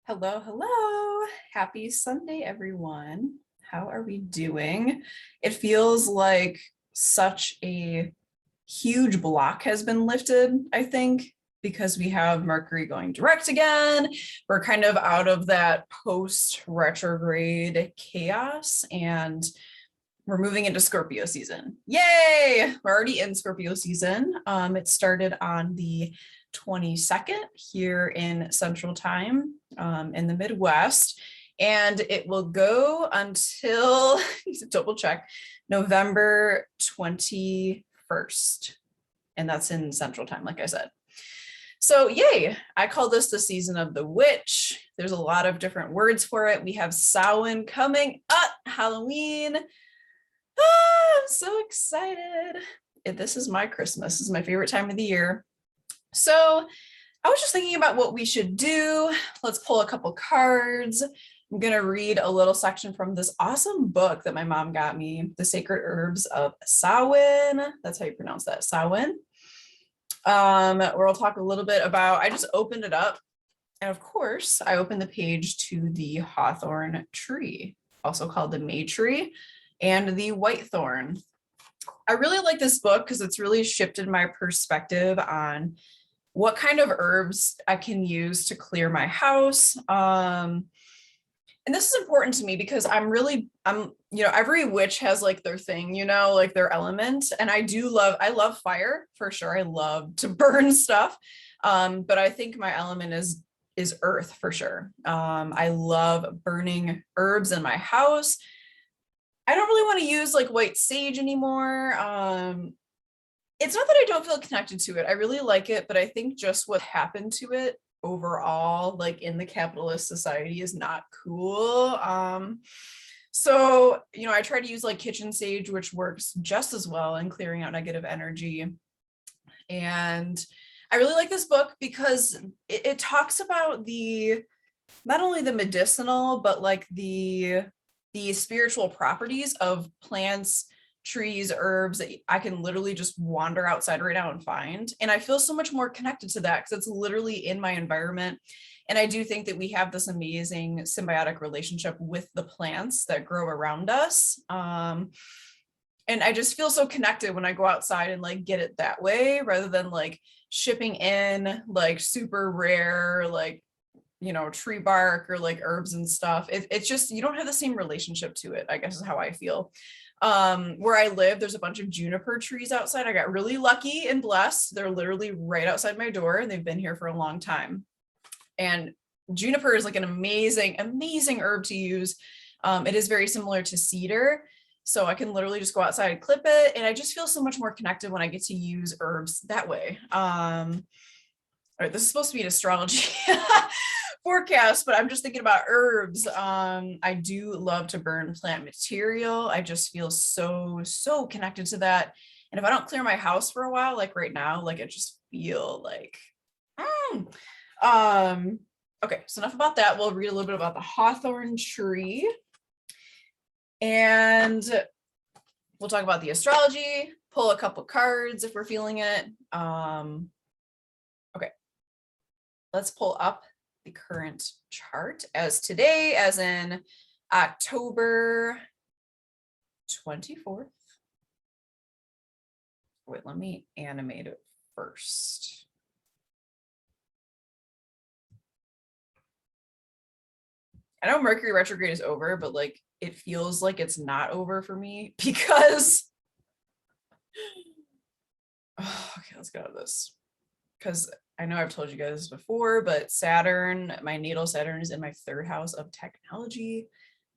Hello, hello. Happy Sunday, everyone. How are we doing? It feels like such a huge block has been lifted, I think, because we have Mercury going direct again. We're kind of out of that post retrograde chaos and we're moving into Scorpio season. Yay! We're already in Scorpio season. It started on the 22nd here in Central Time in the Midwest, and it will go until, double check, November 21st. And that's in Central Time, like I said. So yay, I call this the season of the witch. There's a lot of different words for it. We have Samhain coming up, Halloween. I'm so excited. This is my Christmas. This is my favorite time of the year. So I was just thinking about what we should do. Let's pull a couple cards. I'm going to read a little section from this awesome book that my mom got me, The Sacred Herbs of Samhain. That's how you pronounce that, Samhain. Where I'll talk a little bit about, I just opened it up. And of course, I opened the page to the hawthorn tree, also called the May tree, and the whitethorn. I really like this book because it's really shifted my perspective on what kind of herbs I can use to clear my house. And this is important to me because every witch has like their thing, like their element. And I love fire for sure. I love to burn stuff. But I think my element is earth for sure. I love burning herbs in my house. I don't really want to use like white sage anymore. It's not that I don't feel connected to it. I really like it, but I think just what happened to it overall, like in the capitalist society, is not cool. So I try to use like kitchen sage, which works just as well in clearing out negative energy. And I really like this book because it talks about not only the medicinal, but like the spiritual properties of plants, trees, herbs that I can literally just wander outside right now and find. And I feel so much more connected to that because it's literally in my environment. And I do think that we have this amazing symbiotic relationship with the plants that grow around us. And I just feel so connected when I go outside and like get it that way rather than like shipping in like super rare, like tree bark or like herbs and stuff. It's just, you don't have the same relationship to it, I guess is how I feel. Where I live, there's a bunch of juniper trees outside. I got really lucky and blessed. They're literally right outside my door and they've been here for a long time. And juniper is like an amazing, amazing herb to use. It is very similar to cedar. So I can literally just go outside and clip it. And I just feel so much more connected when I get to use herbs that way. All right, this is supposed to be an astrology forecast, but I'm just thinking about herbs. I do love to burn plant material. I just feel so connected to that. And if I don't clear my house for a while, like right now, like I just feel like, okay, so enough about that. We'll read a little bit about the hawthorn tree and we'll talk about the astrology, pull a couple cards if we're feeling it. Okay, let's pull up the current chart as today, as in October 24th. Wait, let me animate it first. I know Mercury retrograde is over, but like it feels like it's not over for me because okay, let's get out of this. Because I know I've told you guys before, but Saturn, my natal Saturn is in my third house of technology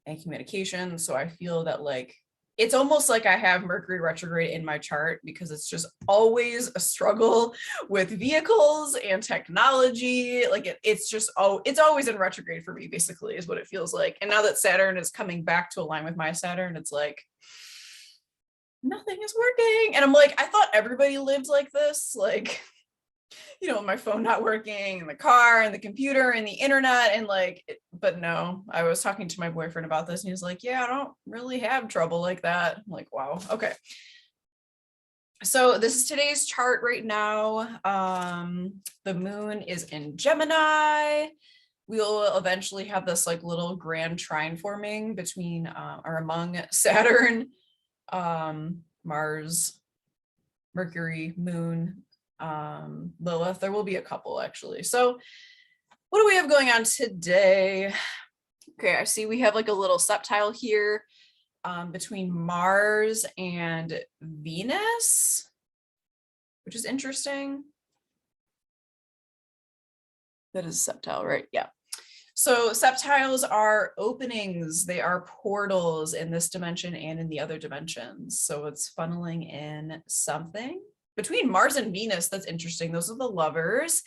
and communication. So I feel that like, it's almost like I have Mercury retrograde in my chart because it's just always a struggle with vehicles and technology. Like it's always in retrograde for me, basically, is what it feels like. And now that Saturn is coming back to align with my Saturn, it's like, nothing is working. And I'm like, I thought everybody lived like this. Like, my phone not working and the car and the computer and the internet and like, but no, I was talking to my boyfriend about this and he was like, yeah, I don't really have trouble like that. I'm like, wow. Okay. So this is today's chart right now. The moon is in Gemini. we'll eventually have this like little grand trine forming between or among Saturn, Mars, Mercury, Moon, Lilith. There will be a couple actually. So what do we have going on today? Okay, I see we have like a little septile here between Mars and Venus, which is interesting. That is septile, right? Yeah. So septiles are openings. They are portals in this dimension and in the other dimensions. So it's funneling in something between Mars and Venus. That's interesting. Those are the lovers.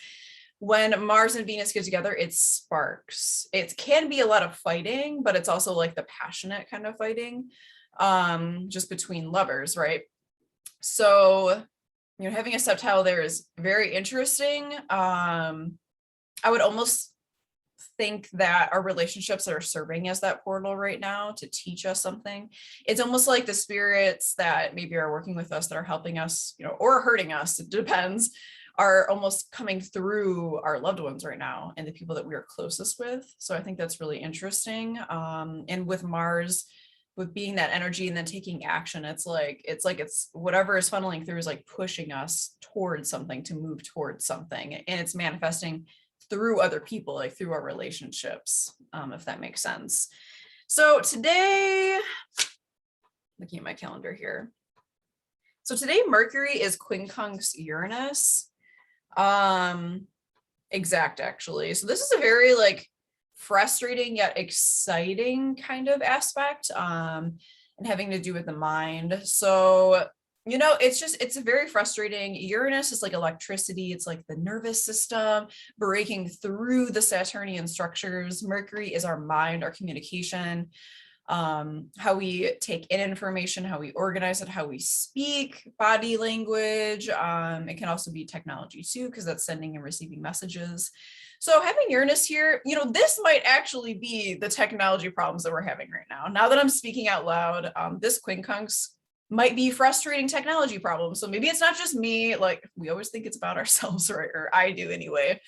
When Mars and Venus get together, it sparks. It can be a lot of fighting, but it's also like the passionate kind of fighting, just between lovers, right? So, you know, having a septile there is very interesting. I would almost think that our relationships are serving as that portal right now to teach us something. It's almost like the spirits that maybe are working with us that are helping us, you know, or hurting us, it depends, are almost coming through our loved ones right now and the people that we are closest with. So I think that's really interesting. And with Mars, with being that energy and then taking action, it's whatever is funneling through is like pushing us towards something, to move towards something, and it's manifesting through other people, like through our relationships, if that makes sense. So today, looking at my calendar here. So today Mercury is quincunx Uranus. Exact actually. So this is a very like frustrating yet exciting kind of aspect, and having to do with the mind. So, you know, it's very frustrating. Uranus is like electricity. It's like the nervous system breaking through the Saturnian structures. Mercury is our mind, our communication, how we take in information, how we organize it, how we speak, body language. It can also be technology too, because that's sending and receiving messages. So having Uranus here, you know, this might actually be the technology problems that we're having right now. Now that I'm speaking out loud, this quincunx might be frustrating technology problems. So maybe it's not just me, like we always think it's about ourselves, right? Or I do anyway.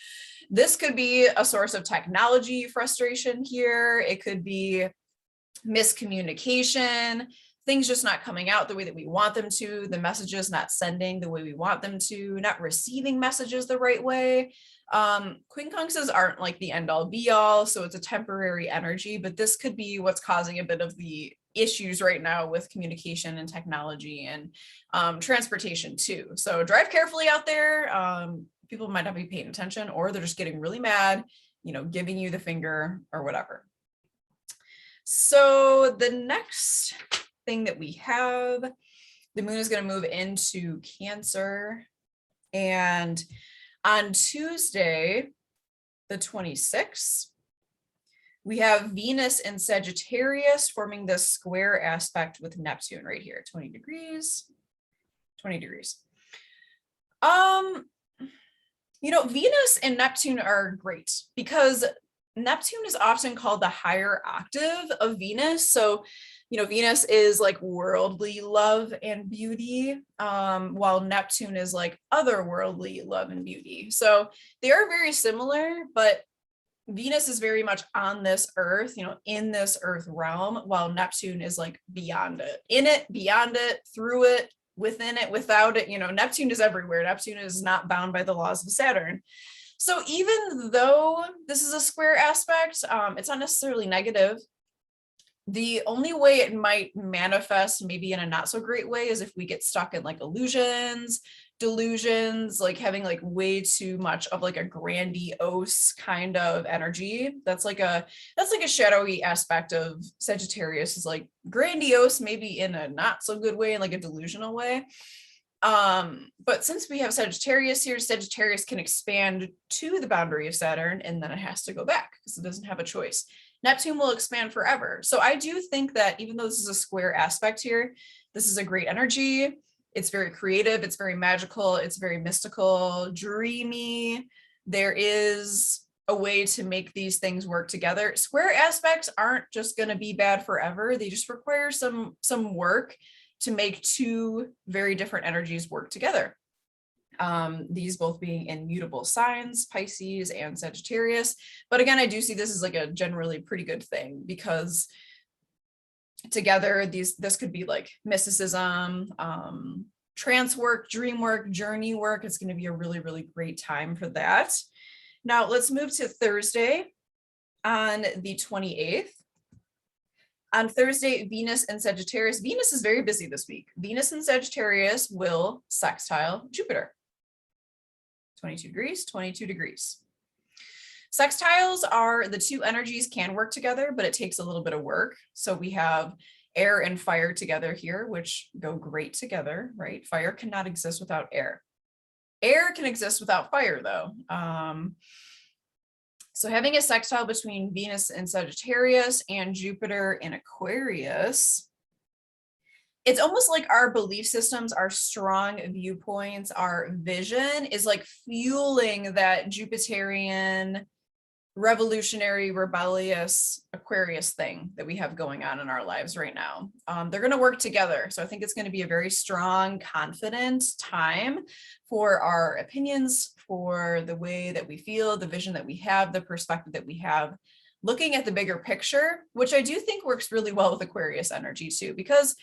This could be a source of technology frustration here. It could be miscommunication, things just not coming out the way that we want them to, the messages not sending the way we want them to, not receiving messages the right way. Quincunxes aren't like the end all be all, so it's a temporary energy, but this could be what's causing a bit of the issues right now with communication and technology and transportation too. So drive carefully out there. People might not be paying attention, or they're just getting really mad, you know, giving you the finger or whatever. So the next thing that we have, the moon is going to move into Cancer, and on Tuesday, the 26th, we have Venus in Sagittarius forming this square aspect with Neptune right here, 20 degrees. You know, Venus and Neptune are great because Neptune is often called the higher octave of Venus. So, you know, Venus is like worldly love and beauty, while Neptune is like otherworldly love and beauty. So they are very similar, but Venus is very much on this earth, you know, in this earth realm, while Neptune is like beyond it, in it, beyond it, through it, within it, without it. You know, Neptune is everywhere. Neptune is not bound by the laws of Saturn. So even though this is a square aspect, it's not necessarily negative. The only way it might manifest maybe in a not so great way is if we get stuck in like illusions, delusions, like having like way too much of like a grandiose kind of energy. That's like a shadowy aspect of Sagittarius, is like grandiose, maybe in a not so good way, in like a delusional way. But since we have Sagittarius here, Sagittarius can expand to the boundary of Saturn, and then it has to go back because it doesn't have a choice. Neptune will expand forever. So I do think that even though this is a square aspect here, this is a great energy. It's very creative. It's very magical. It's very mystical, dreamy. There is a way to make these things work together. Square aspects aren't just going to be bad forever. They just require some work to make two very different energies work together. These both being in mutable signs, Pisces and Sagittarius. But again, I do see this as like a generally pretty good thing, because together this could be like mysticism, trance work, dream work, journey work. It's going to be a really, really great time for that. Now let's move to Thursday on the 28th. On Thursday, Venus and Sagittarius. Venus is very busy this week. Venus and Sagittarius will sextile Jupiter. 22 degrees, 22 degrees. Sextiles are the two energies can work together, but it takes a little bit of work. So we have air and fire together here, which go great together, right? Fire cannot exist without air. Air can exist without fire, though. So having a sextile between Venus and Sagittarius and Jupiter in Aquarius, it's almost like our belief systems, our strong viewpoints, our vision is like fueling that Jupiterian, revolutionary, rebellious Aquarius thing that we have going on in our lives right now. They're going to work together. So I think it's going to be a very strong, confident time for our opinions, for the way that we feel, the vision that we have, the perspective that we have, looking at the bigger picture, which I do think works really well with Aquarius energy too, because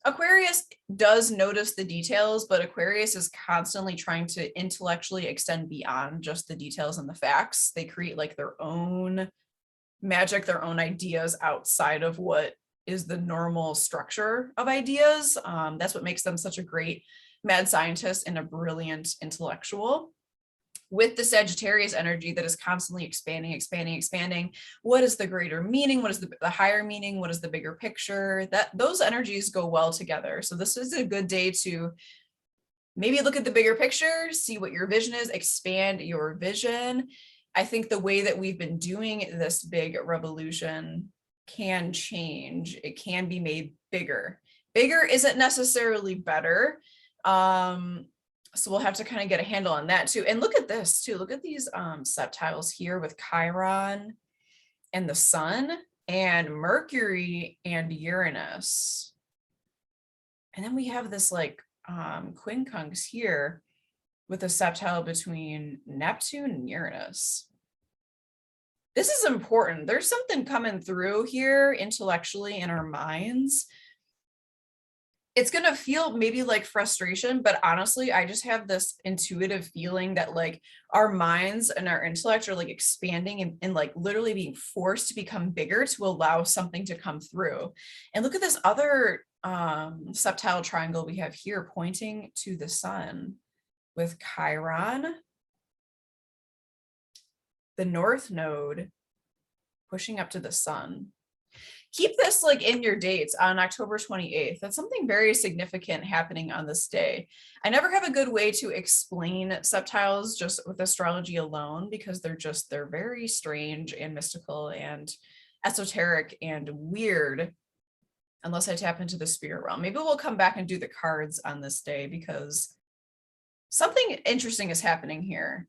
Aquarius does notice the details, but Aquarius is constantly trying to intellectually extend beyond just the details and the facts. They create like their own magic, their own ideas outside of what is the normal structure of ideas. That's what makes them such a great mad scientist and a brilliant intellectual. With the Sagittarius energy that is constantly expanding, expanding, expanding. What is the greater meaning? What is the higher meaning? What is the bigger picture? Those energies go well together. So this is a good day to maybe look at the bigger picture, see what your vision is, expand your vision. I think the way that we've been doing this big revolution can change. It can be made bigger. Bigger isn't necessarily better. So we'll have to kind of get a handle on that too. And look at this too. Look at these septiles here with Chiron and the sun and Mercury and Uranus. And then we have this like quincunx here with a septile between Neptune and Uranus. This is important. There's something coming through here intellectually in our minds. It's going to feel maybe like frustration, but honestly, I just have this intuitive feeling that like our minds and our intellect are like expanding and like literally being forced to become bigger to allow something to come through. And look at this other septile triangle we have here pointing to the sun with Chiron, the north node pushing up to the sun. Keep this like in your dates on October 28th. That's something very significant happening on this day. I never have a good way to explain septiles just with astrology alone, because they're very strange and mystical and esoteric and weird, unless I tap into the spirit realm. Maybe we'll come back and do the cards on this day because something interesting is happening here.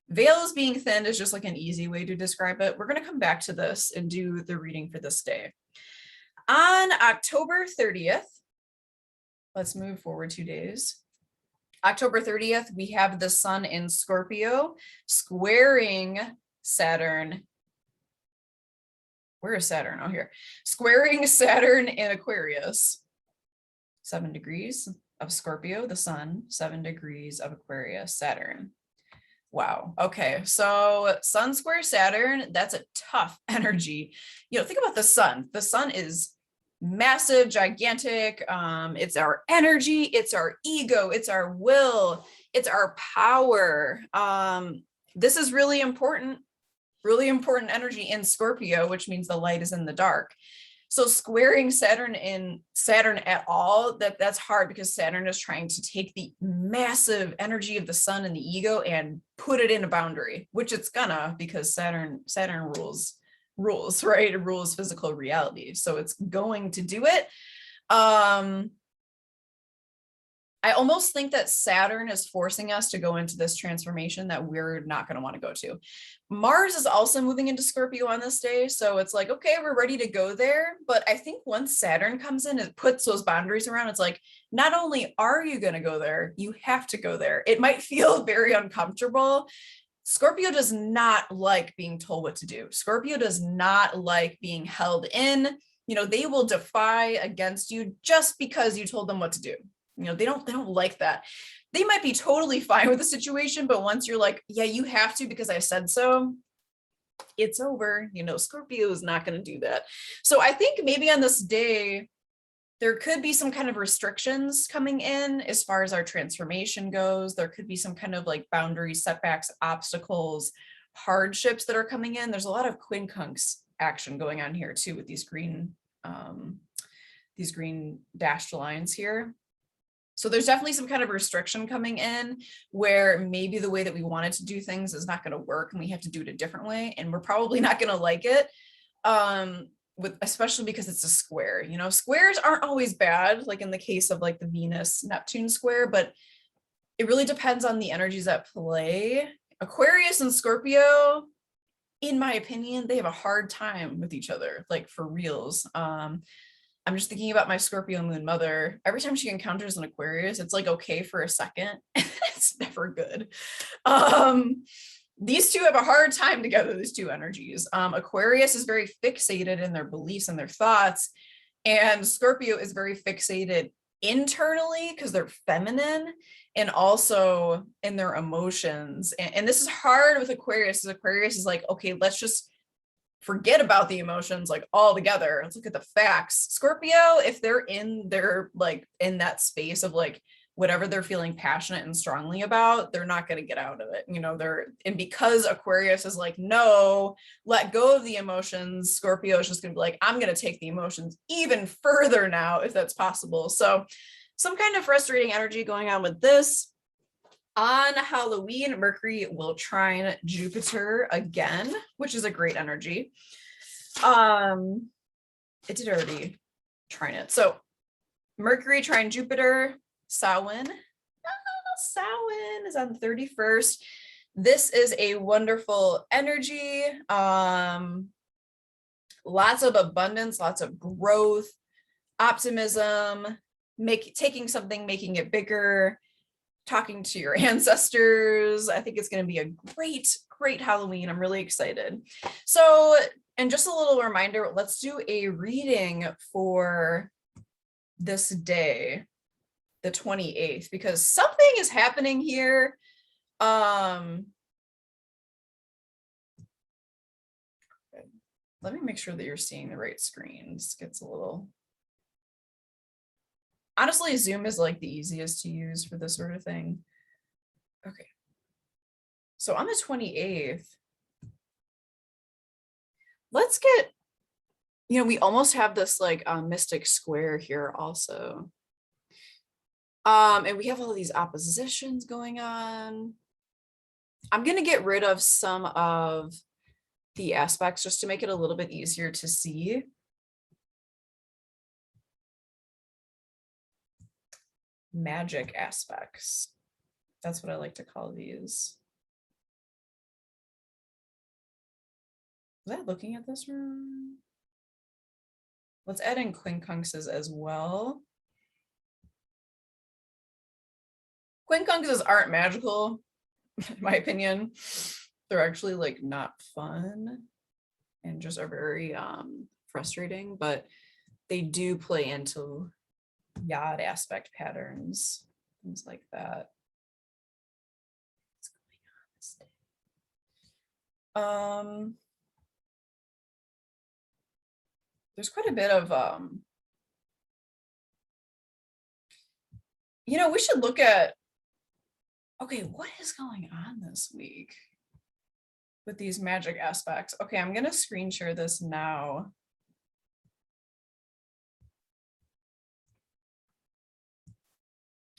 Veils being thin is just like an easy way to describe it. We're going to come back to this and do the reading for this day. On October 30th, let's move forward 2 days. October 30th, we have the sun in Scorpio squaring Saturn. Where is Saturn? Oh, here. Squaring Saturn in Aquarius. 7 degrees of Scorpio, the sun, 7 degrees of Aquarius, Saturn. Wow. Okay. So sun square Saturn, that's a tough energy. You know, think about the sun. The sun is massive, gigantic. It's our energy. It's our ego. It's our will. It's our power. This is really important energy in Scorpio, which means the light is in the dark. So squaring Saturn in Saturn at all, that's hard because Saturn is trying to take the massive energy of the sun and the ego and put it in a boundary, which it's gonna, because Saturn rules, right? It rules physical reality. So it's going to do it. I I almost think that Saturn is forcing us to go into this transformation that we're not going to want to go to. Mars is also moving into Scorpio on this day. So it's like, okay, we're ready to go there. But I think once Saturn comes in, it puts those boundaries around. It's like, not only are you going to go there, you have to go there. It might feel very uncomfortable. Scorpio does not like being told what to do. Scorpio does not like being held in. They will defy against you just because you told them what to do. They don't like that. They might be totally fine with the situation, but once you're like, yeah, you have to because I said so, it's over. Scorpio is not going to do that. So I think maybe on this day, there could be some kind of restrictions coming in as far as our transformation goes. There could be some kind of like boundaries, setbacks, obstacles, hardships that are coming in. There's a lot of quincunx action going on here too with these green dashed lines here. So there's definitely some kind of restriction coming in where maybe the way that we wanted to do things is not going to work and we have to do it a different way. And we're probably not going to like it. Especially because it's a square. Squares aren't always bad, like in the case of like the Venus-Neptune square, but it really depends on the energies at play. Aquarius and Scorpio, in my opinion, they have a hard time with each other, like for reals. I'm just thinking about my Scorpio moon mother. Every time she encounters an Aquarius, it's like okay for a second. It's never good. These two have a hard time together, these two energies. Aquarius is very fixated in their beliefs and their thoughts, and Scorpio is very fixated internally because they're feminine and also in their emotions. And this is hard with Aquarius. Aquarius is like, okay, let's just forget about the emotions like all together. Let's look at the facts. Scorpio, if they're in that space of like whatever they're feeling passionate and strongly about, they're not going to get out of it. And because Aquarius is like, no, let go of the emotions, Scorpio is just going to be like, I'm going to take the emotions even further now, if that's possible. So some kind of frustrating energy going on with this. On Halloween, Mercury will trine Jupiter again, which is a great energy. It did already trine it. So Mercury trine Jupiter, Samhain. Samhain is on the 31st. This is a wonderful energy. Lots of abundance, lots of growth, optimism, taking something, making it bigger, talking to your ancestors. I think it's going to be a great Halloween. I'm really excited. So, and just a little reminder, let's do a reading for this day, the 28th, because something is happening here. Let me make sure that you're seeing the right screen. This gets a little... Honestly, Zoom is like the easiest to use for this sort of thing. Okay. So on the 28th, let's get, we almost have this like mystic square here also. And we have all these oppositions going on. I'm going to get rid of some of the aspects just to make it a little bit easier to see. Magic aspects. That's what I like to call these. Was I looking at this room? Let's add in quincunxes as well. Quincunxes aren't magical, in my opinion. They're actually like not fun and just are very frustrating, but they do play into Yod aspect patterns, things like that. What's going on this day? There's quite a bit of we should look at, okay, what is going on this week with these magic aspects? Okay, I'm gonna screen share this now.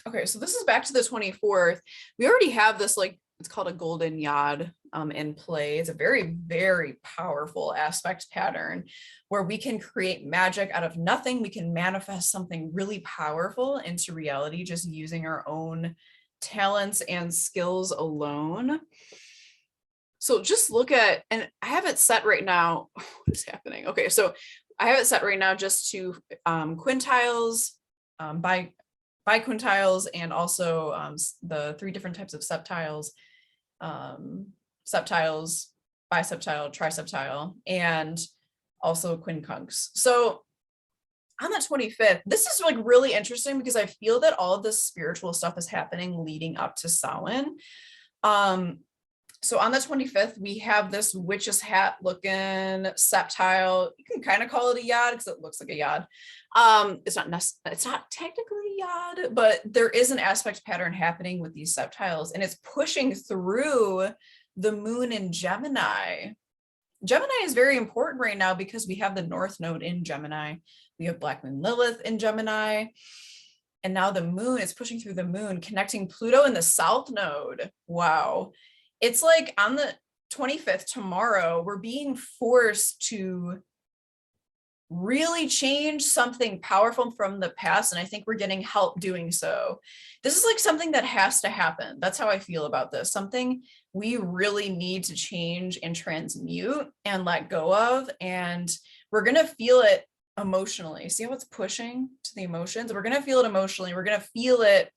Okay, so this is back to the 24th. We already have this like it's called a golden yod in play. It's a very, very powerful aspect pattern where we can create magic out of nothing. We can manifest something really powerful into reality just using our own talents and skills alone. So just look at, and I have it set right now. What is happening? Okay, so I have it set right now just to quintiles, by quintiles, and also the 3 different types of septiles, septiles, biseptile, triseptile, and also quincunx. So on the 25th, this is like really interesting because I feel that all of this spiritual stuff is happening leading up to Samhain. So on the 25th, we have this witch's hat looking septile. You can kind of call it a yod because it looks like a yod. It's not technically a yod, but there is an aspect pattern happening with these septiles, and it's pushing through the moon in Gemini. Gemini is very important right now because we have the North Node in Gemini. We have Black Moon Lilith in Gemini. And now the moon is pushing through the moon, connecting Pluto in the South Node. Wow. It's like on the 25th, tomorrow, we're being forced to really change something powerful from the past. And I think we're getting help doing so. This is like something that has to happen. That's how I feel about this. Something we really need to change and transmute and let go of. And we're going to feel it emotionally. See how it's pushing to the emotions? We're going to feel it emotionally. We're going to feel it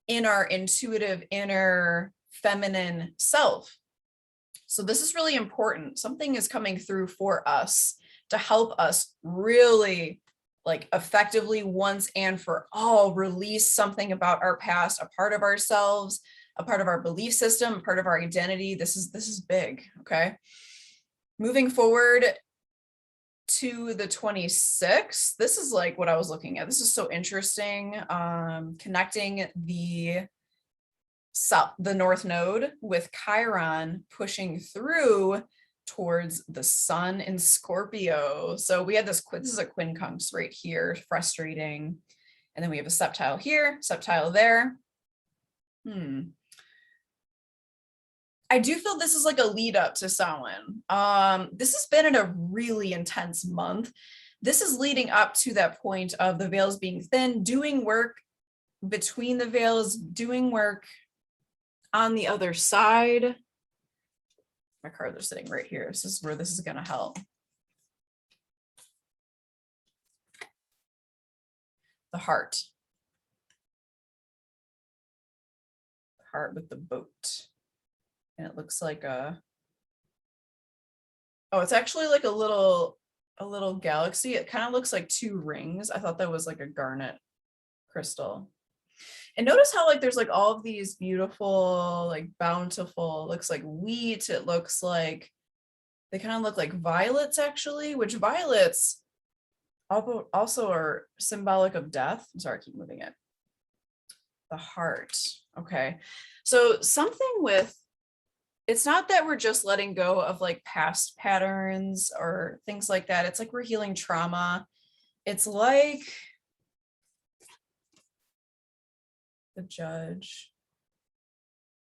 in our intuitive inner feminine self. So this is really important. Something is coming through for us to help us really like effectively once and for all release something about our past, a part of ourselves, a part of our belief system, a part of our identity. This is big. Okay. Moving forward to the 26th, this is like what I was looking at. This is so interesting. Connecting the North Node with Chiron pushing through towards the sun in Scorpio. So we had this is a quincunx right here, frustrating. And then we have a septile here, septile there. I do feel this is like a lead up to Samhain. This has been in a really intense month. This is leading up to that point of the veils being thin, doing work between the veils, doing work on the other side. My cards are sitting right here. This is where this is going to help. The heart. The heart with the boat. And it looks like oh, it's actually like a little galaxy. It kind of looks like 2 rings. I thought that was like a garnet crystal. And notice how like there's like all of these beautiful, like bountiful, looks like wheat. It looks like they kind of look like violets actually, which violets also are symbolic of death. I'm sorry, I keep moving it. The heart. Okay. So something with, it's not that we're just letting go of like past patterns or things like that. It's like we're healing trauma. It's like the Judge,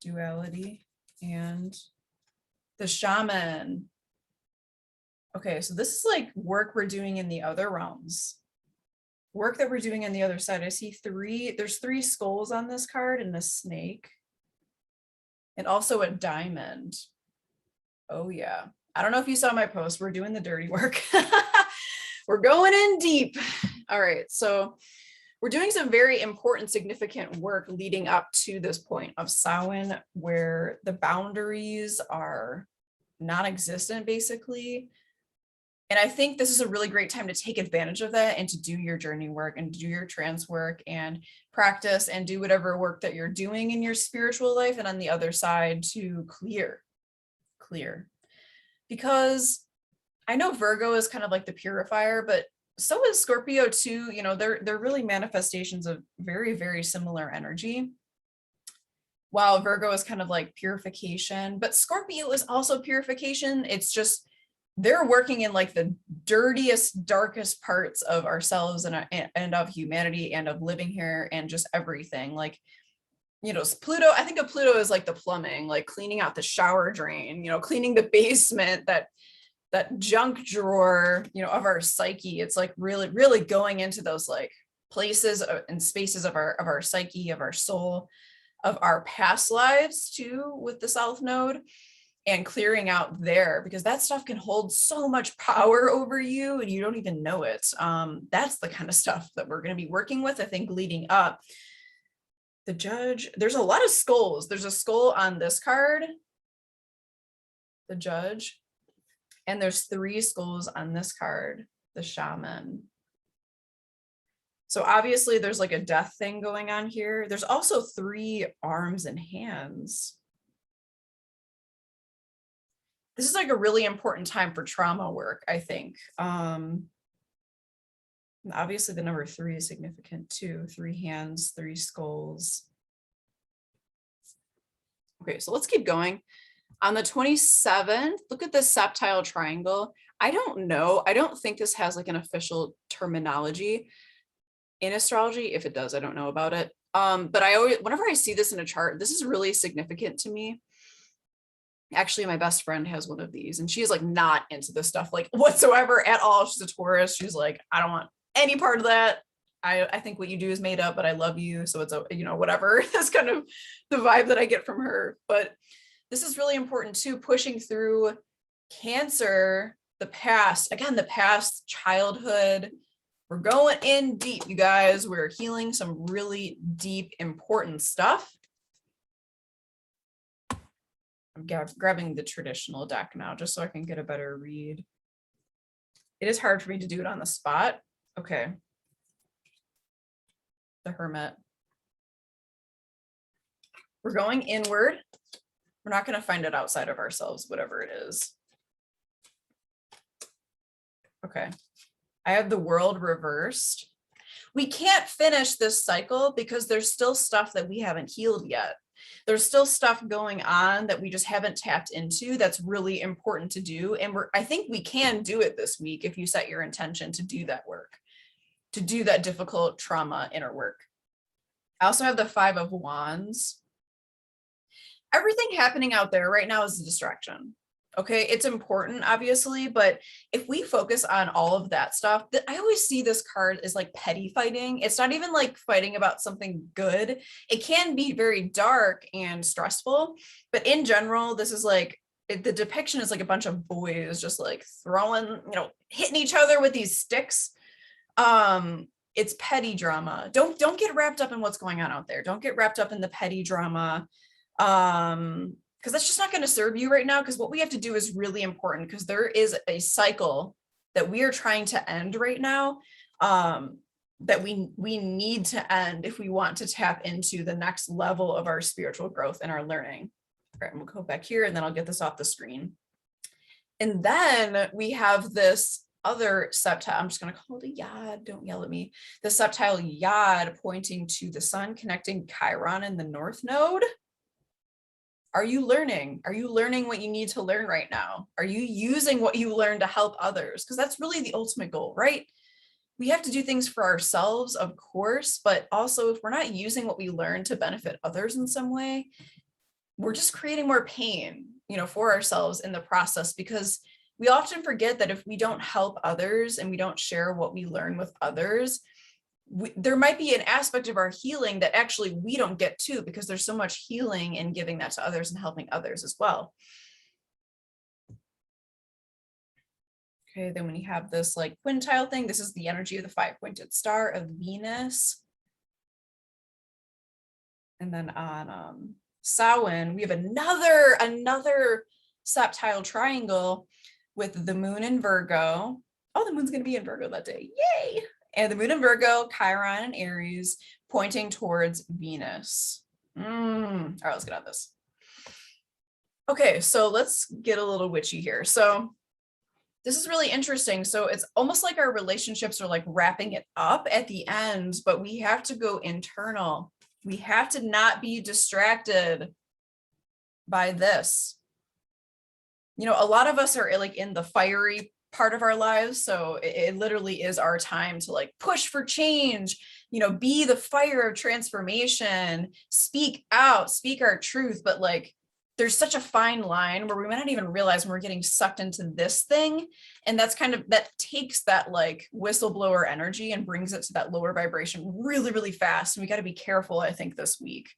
duality, and the Shaman. Okay, so this is like work we're doing in the other realms. Work that we're doing on the other side. I see there's 3 skulls on this card and a snake. And also a diamond. Oh yeah. I don't know if you saw my post. We're doing the dirty work. We're going in deep. All right. So we're doing some very important, significant work leading up to this point of Samhain, where the boundaries are non-existent, basically. And I think this is a really great time to take advantage of that and to do your journey work and do your trance work and practice and do whatever work that you're doing in your spiritual life. And on the other side to clear. Because I know Virgo is kind of like the purifier, but so is Scorpio too. You know, they're really manifestations of very, very similar energy. While Virgo is kind of like purification, but Scorpio is also purification. It's just, they're working in like the dirtiest, darkest parts of ourselves and of humanity and of living here and just everything. Like you know, Pluto, I think of Pluto as like the plumbing, like cleaning out the shower drain, you know, cleaning the basement, that junk drawer, you know, of our psyche. It's like really, really going into those like places and spaces of our psyche, of our soul, of our past lives too, with the South Node, and clearing out there, because that stuff can hold so much power over you and you don't even know it. That's the kind of stuff that we're going to be working with, I think, leading up. The Judge, there's a lot of skulls. There's a skull on this card, the Judge, and there's 3 skulls on this card, the Shaman. So obviously there's like a death thing going on here. There's also 3 arms and hands. This is like a really important time for trauma work, I think. Obviously the number 3 is significant too. 3 hands, 3 skulls. Okay, so let's keep going. On the 27th, look at this septile triangle. I don't know. I don't think this has like an official terminology in astrology. If it does, I don't know about it. But I always, whenever I see this in a chart, this is really significant to me. Actually, my best friend has one of these and she's like not into this stuff like whatsoever at all. She's a Taurus. She's like, I don't want any part of that. I think what you do is made up, but I love you. So it's, you know, whatever. That's kind of the vibe that I get from her. But this is really important too, pushing through Cancer, the past, again, the past, childhood. We're going in deep, you guys. We're healing some really deep, important stuff. I'm grabbing the traditional deck now just so I can get a better read. It is hard for me to do it on the spot. Okay. The Hermit. We're going inward. We're not going to find it outside of ourselves, whatever it is. Okay. I have the World reversed. We can't finish this cycle because there's still stuff that we haven't healed yet. There's still stuff going on that we just haven't tapped into that's really important to do. And I think we can do it this week if you set your intention to do that work, to do that difficult trauma inner work. I also have the 5 of Wands. Everything happening out there right now is a distraction. Okay, it's important, obviously, but if we focus on all of that stuff, I always see this card as like petty fighting. It's not even like fighting about something good. It can be very dark and stressful, but in general, this is like, the depiction is like a bunch of boys just like throwing, you know, hitting each other with these sticks. It's petty drama. Don't get wrapped up in what's going on out there. Don't get wrapped up in the petty drama. Because that's just not going to serve you right now, because what we have to do is really important, because there is a cycle that we are trying to end right now, that we need to end if we want to tap into the next level of our spiritual growth and our learning. All right, we'll go back here and then I'll get this off the screen. And then we have this other septile, I'm just going to call it a yod, don't yell at me. The septile yod pointing to the sun, connecting Chiron in the North Node. Are you learning? Are you learning what you need to learn right now? Are you using what you learn to help others? Because that's really the ultimate goal, right? We have to do things for ourselves, of course, but also if we're not using what we learn to benefit others in some way, we're just creating more pain, you know, for ourselves in the process, because we often forget that if we don't help others and we don't share what we learn with others, there might be an aspect of our healing that actually we don't get to, because there's so much healing in giving that to others and helping others as well. Okay, then when you have this like quintile thing, this is the energy of the 5-pointed star of Venus. And then on Samhain, we have another septile triangle with the moon in Virgo. Oh, the moon's going to be in Virgo that day. Yay! And the moon in Virgo, Chiron and Aries, pointing towards Venus. All right, let's get on this. Okay, so let's get a little witchy here. So this is really interesting. So it's almost like our relationships are like wrapping it up at the end, but we have to go internal. We have to not be distracted by this. You know, a lot of us are like in the fiery part of our lives. So it literally is our time to like push for change, be the fire of transformation, speak out, speak our truth. But like, there's such a fine line where we might not even realize when we're getting sucked into this thing. And that's that takes that like whistleblower energy and brings it to that lower vibration really, really fast. And we got to be careful, I think, this week.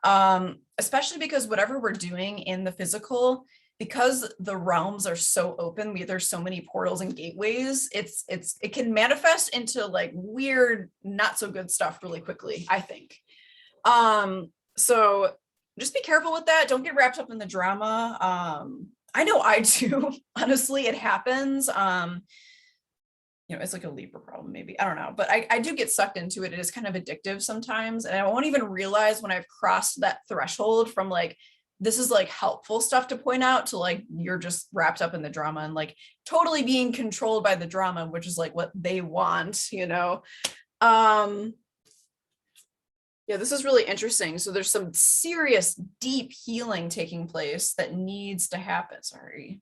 Especially because whatever we're doing in the physical, because the realms are so open, there's so many portals and gateways, it can manifest into like weird, not so good stuff really quickly, I think. So just be careful with that. Don't get wrapped up in the drama. I know I do. Honestly, it happens. It's like a Libra problem, maybe. I don't know. But I do get sucked into it. It is kind of addictive sometimes. And I won't even realize when I've crossed that threshold from like, this is like helpful stuff to point out to like, you're just wrapped up in the drama and like totally being controlled by the drama, which is like what they want, Yeah, this is really interesting. So there's some serious, deep healing taking place that needs to happen. Sorry.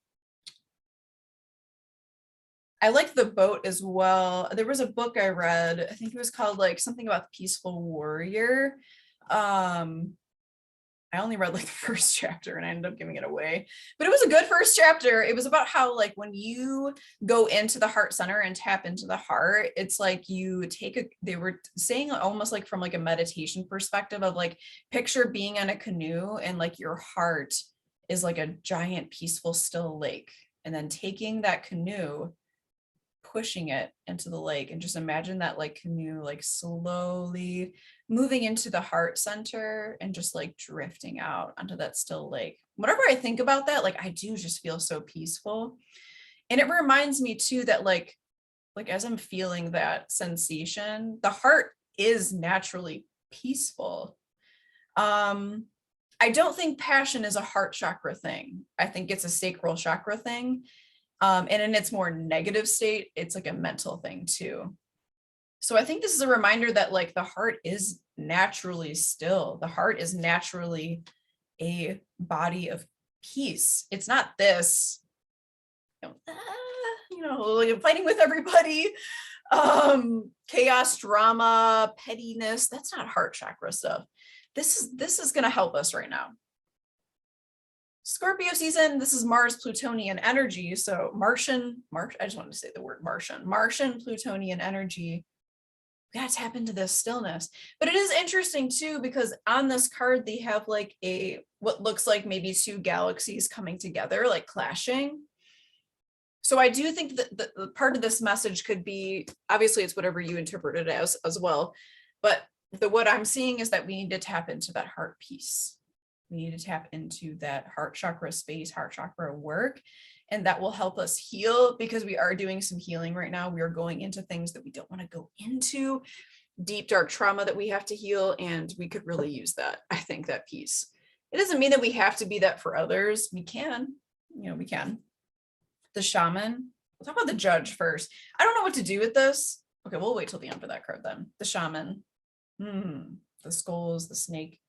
I like the boat as well. There was a book I read, I think it was called like something about the peaceful warrior. I only read like the first chapter and I ended up giving it away, but it was a good first chapter. It was about how like when you go into the heart center and tap into the heart, it's like they were saying almost like from like a meditation perspective of like, picture being in a canoe and like your heart is like a giant peaceful still lake, and then taking that canoe, pushing it into the lake, and just imagine that like canoe like slowly moving into the heart center and just like drifting out onto that still lake. Whenever I think about that, like I do just feel so peaceful. And it reminds me too that like as I'm feeling that sensation, the heart is naturally peaceful. I don't think passion is a heart chakra thing. I think it's a sacral chakra thing. And in its more negative state, it's like a mental thing too. So I think this is a reminder that like the heart is naturally still. The heart is naturally a body of peace. It's not this, like fighting with everybody, chaos, drama, pettiness. That's not heart chakra stuff. This is going to help us right now. Scorpio season, this is Mars Plutonian energy. So I just wanted to say the word Martian Plutonian energy. We gotta tap into this stillness. But it is interesting too, because on this card, they have like what looks like maybe two galaxies coming together, like clashing. So I do think that the part of this message could be, obviously it's whatever you interpret it as well. But what I'm seeing is that we need to tap into that heart peace. We need to tap into that heart chakra space, heart chakra work, and that will help us heal, because we are doing some healing right now. We are going into things that we don't want to go into, deep, dark trauma that we have to heal, and we could really use that. I think that piece. It doesn't mean that we have to be that for others. We can, we can. The shaman. We'll talk about the judge first. I don't know what to do with this. Okay, we'll wait till the end for that card then. The shaman. The skulls, the snake.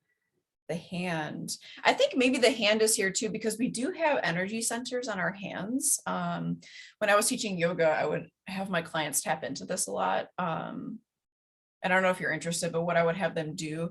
The hand. I think maybe the hand is here too, because we do have energy centers on our hands. When I was teaching yoga, I would have my clients tap into this a lot. I don't know if you're interested, but what I would have them do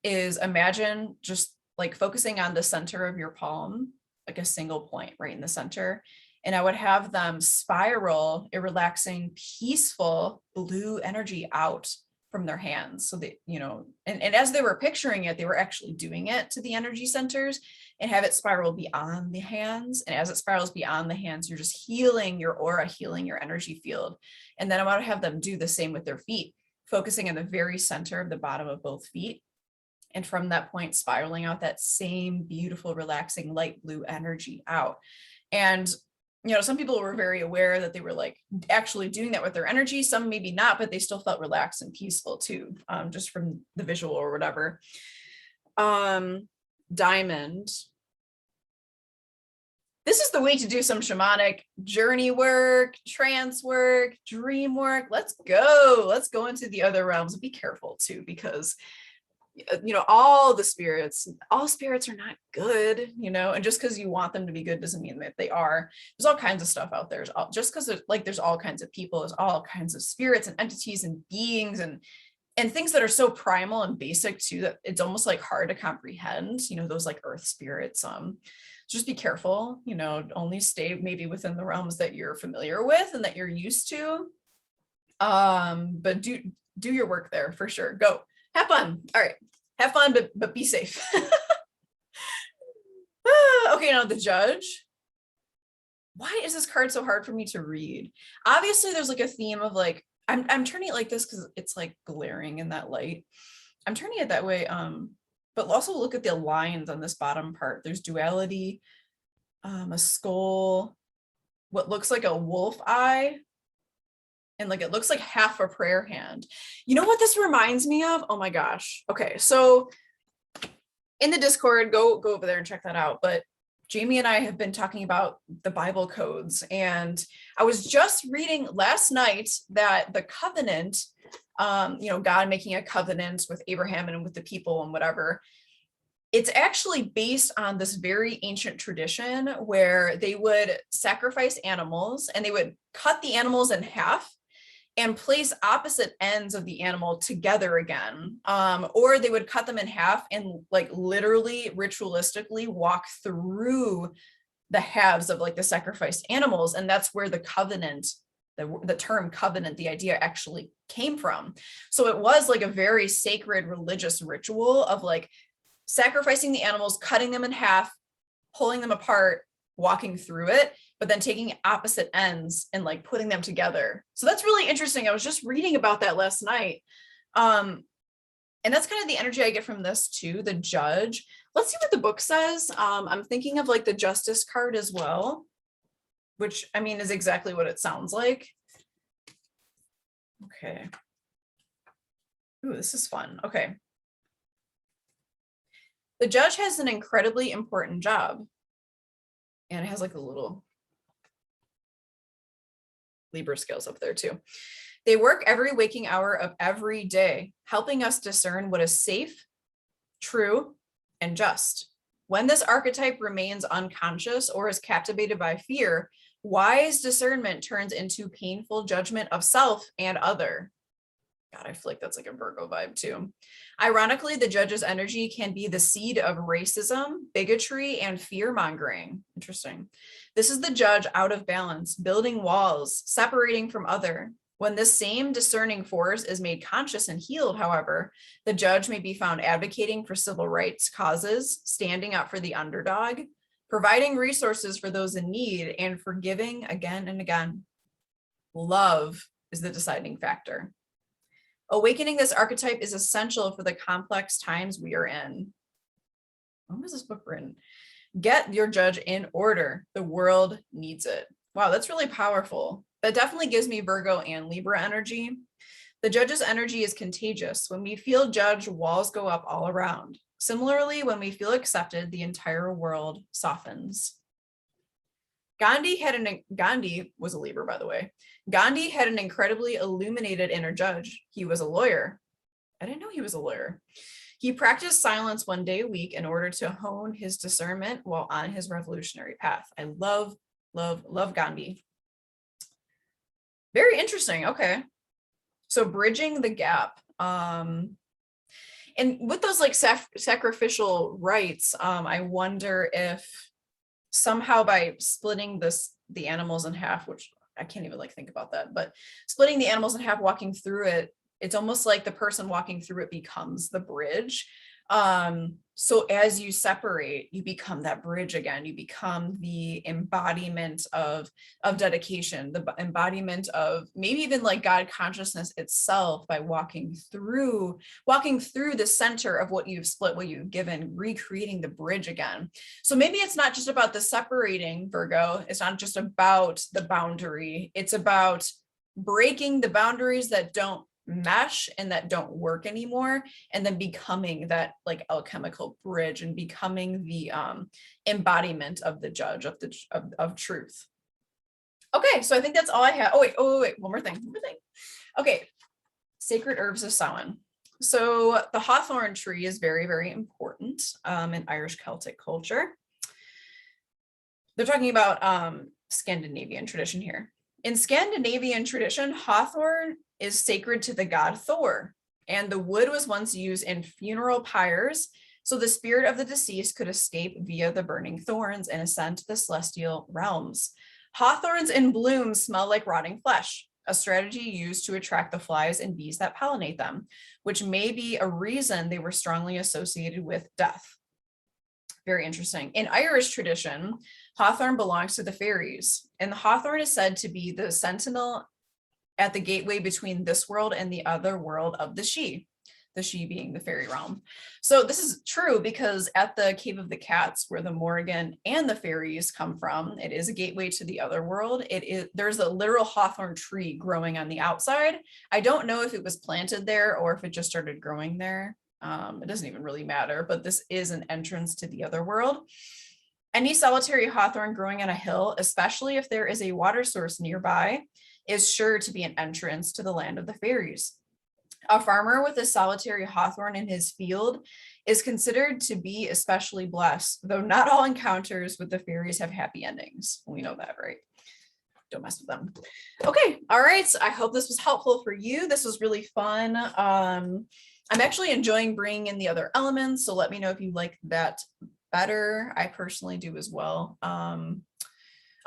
is imagine just like focusing on the center of your palm, like a single point right in the center. And I would have them spiral a relaxing, peaceful blue energy out from their hands. So that, and as they were picturing it, they were actually doing it to the energy centers and have it spiral beyond the hands. And as it spirals beyond the hands, you're just healing your aura, healing your energy field. And then I want to have them do the same with their feet, focusing on the very center of the bottom of both feet. And from that point, spiraling out that same beautiful, relaxing, light blue energy out. And some people were very aware that they were like actually doing that with their energy. Some maybe not, but they still felt relaxed and peaceful too, just from the visual or whatever. Diamond. This is the way to do some shamanic journey work, trance work, dream work. Let's go into the other realms. Be careful too, because all spirits are not good, and just because you want them to be good doesn't mean that they are. There's all kinds of stuff out there. Just because there's all kinds of people, there's all kinds of spirits and entities and beings and things that are so primal and basic too that it's almost like hard to comprehend, those like earth spirits. Just be careful, only stay maybe within the realms that you're familiar with and that you're used to. But do your work there for sure. Go have fun. All right, have fun, but be safe. Okay, now the Judge. Why is this card so hard for me to read? Obviously, there's like a theme of like, I'm turning it like this because it's like glaring in that light. I'm turning it that way. But also look at the lines on this bottom part. There's duality, a skull, what looks like a wolf eye, and like it looks like half a prayer hand. You know what this reminds me of? Oh my gosh. Okay, so in the Discord, go over there and check that out. But Jamie and I have been talking about the Bible codes, and I was just reading last night that the covenant, God making a covenant with Abraham and with the people and whatever, it's actually based on this very ancient tradition where they would sacrifice animals and they would cut the animals in half and place opposite ends of the animal together again. Or they would cut them in half and like literally ritualistically walk through the halves of like the sacrificed animals. And that's where the covenant, the term covenant, the idea actually came from. So it was like a very sacred religious ritual of like sacrificing the animals, cutting them in half, pulling them apart, walking through it, but then taking opposite ends and like putting them together. So that's really interesting. I was just reading about that last night. And that's kind of the energy I get from this too, the Judge. Let's see what the book says. I'm thinking of like the Justice card as well, which I mean is exactly what it sounds like. Okay. Ooh, this is fun. Okay. The Judge has an incredibly important job. And it has like a little Libra scales up there too. They work every waking hour of every day, helping us discern what is safe, true, and just. When this archetype remains unconscious or is captivated by fear, wise discernment turns into painful judgment of self and other. God, I feel like that's like a Virgo vibe too. Ironically, the Judge's energy can be the seed of racism, bigotry, and fear-mongering. Interesting. This is the Judge out of balance, building walls, separating from other. When this same discerning force is made conscious and healed, however, the Judge may be found advocating for civil rights causes, standing up for the underdog, providing resources for those in need, and forgiving again and again. Love is the deciding factor. Awakening this archetype is essential for the complex times we are in. When was this book written? Get your Judge in order. The world needs it. Wow, that's really powerful. That definitely gives me Virgo and Libra energy. The Judge's energy is contagious. When we feel Judge, walls go up all around. Similarly, when we feel accepted, the entire world softens. Gandhi was a Libra, by the way. Gandhi had an incredibly illuminated inner Judge. He was a lawyer. I didn't know he was a lawyer. He practiced silence one day a week in order to hone his discernment while on his revolutionary path. I love, love, love Gandhi. Very interesting. Okay. So bridging the gap. And with those like sacrificial rites, I wonder if somehow by splitting the animals in half, which I can't even like think about that, but splitting the animals in half, walking through it, it's almost like the person walking through it becomes the bridge. So as you separate, you become that bridge again. You become the embodiment of dedication, the embodiment of maybe even like God consciousness itself by walking through the center of what you've split, what you've given, recreating the bridge again. So maybe it's not just about the separating, Virgo. It's not just about the boundary. It's about breaking the boundaries that don't mesh and that don't work anymore, and then becoming that like alchemical bridge and becoming the embodiment of the Judge of truth. Okay, so I think that's all I have. Oh wait, one more thing. Okay, sacred herbs of Samhain. So the hawthorn tree is very, very important in Irish Celtic culture. They're talking about Scandinavian tradition here. In Scandinavian tradition, hawthorn is sacred to the god Thor, and the wood was once used in funeral pyres, so the spirit of the deceased could escape via the burning thorns and ascend to the celestial realms. Hawthorns in bloom smell like rotting flesh, a strategy used to attract the flies and bees that pollinate them, which may be a reason they were strongly associated with death. Very interesting. In Irish tradition, hawthorn belongs to the fairies, and the hawthorn is said to be the sentinel at the gateway between this world and the other world of the Sidhe being the fairy realm. So this is true because at the Cave of the Cats, where the Morrigan and the fairies come from, it is a gateway to the other world. There's a literal hawthorn tree growing on the outside. I don't know if it was planted there or if it just started growing there. It doesn't even really matter, but this is an entrance to the other world. Any solitary hawthorn growing on a hill, especially if there is a water source nearby, is sure to be an entrance to the land of the fairies. A farmer with a solitary hawthorn in his field is considered to be especially blessed, though not all encounters with the fairies have happy endings. We know that, right? Don't mess with them. Okay, all right. I hope this was helpful for you. This was really fun. I'm actually enjoying bringing in the other elements, so let me know if you like that better. I personally do as well.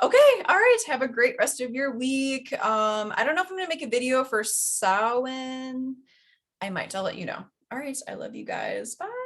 Okay, all right, have a great rest of your week. I don't know if I'm gonna make a video for Samhain. I might, I'll let you know. All right, I love you guys, bye.